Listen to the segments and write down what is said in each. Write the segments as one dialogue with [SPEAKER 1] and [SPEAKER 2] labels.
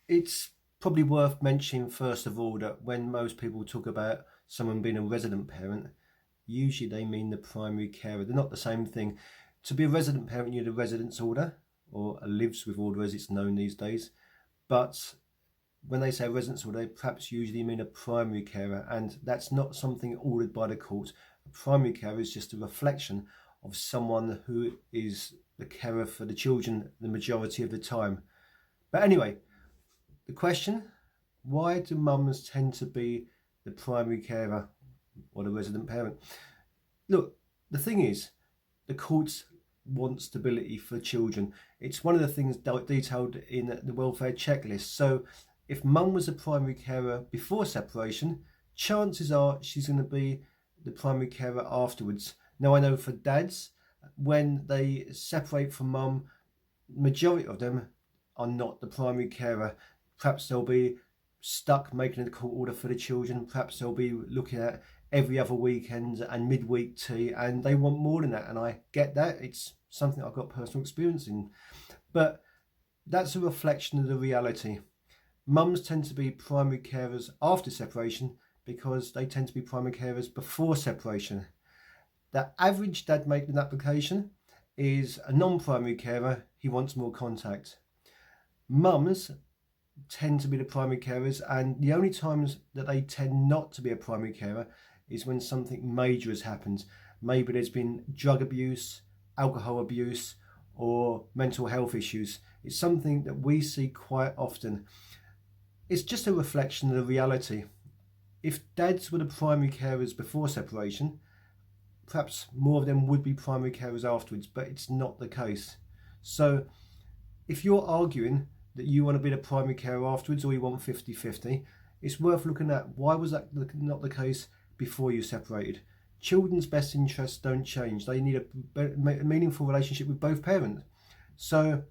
[SPEAKER 1] It's probably worth mentioning first of all that when most people talk about someone being a resident parent, usually they mean the primary carer. They're not the same thing. To be a resident parent, you need a residence order, or a lives with order as it's known these days. But when they say residence order, they perhaps usually mean a primary carer, and that's not something ordered by the court. A primary carer is just a reflection of someone who is the carer for the children the majority of the time. But anyway, the question, why do mums tend to be the primary carer or the resident parent? Look, the thing is, the courts want stability for children. It's one of the things detailed in the welfare checklist. So if mum was a primary carer before separation, chances are she's going to be the primary carer afterwards. Now I know for dads, when they separate from mum, majority of them are not the primary carer. Perhaps they'll be stuck making a court order for the children. Perhaps they'll be looking at every other weekend and midweek tea, and they want more than that. And I get that. It's something I've got personal experience in. But that's a reflection of the reality. Mums tend to be primary carers after separation because they tend to be primary carers before separation. The average dad making an application is a non-primary carer. He wants more contact. Mums tend to be the primary carers, and the only times that they tend not to be a primary carer is when something major has happened. Maybe there's been drug abuse, alcohol abuse, or mental health issues. It's something that we see quite often. It's just a reflection of the reality. If dads were the primary carers before separation, perhaps more of them would be primary carers afterwards, but it's not the case. So if you're arguing that you want to be the primary carer afterwards, or you want 50-50, it's worth looking at why was that not the case before you separated. Children's best interests don't change. They need a meaningful relationship with both parents. So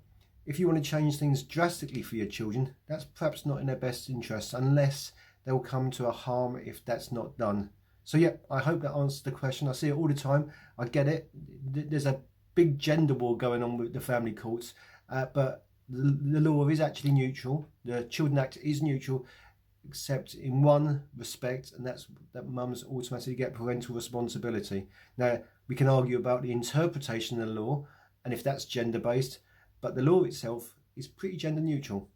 [SPEAKER 1] if you want to change things drastically for your children, that's perhaps not in their best interests, unless they'll come to a harm if that's not done. So yeah, I hope that answers the question. I see it all the time. I get it. There's a big gender war going on with the family courts, but the law is actually neutral. The Children Act is neutral, except in one respect, and that's that mums automatically get parental responsibility. Now, we can argue about the interpretation of the law and if that's gender based, but the law itself is pretty gender neutral.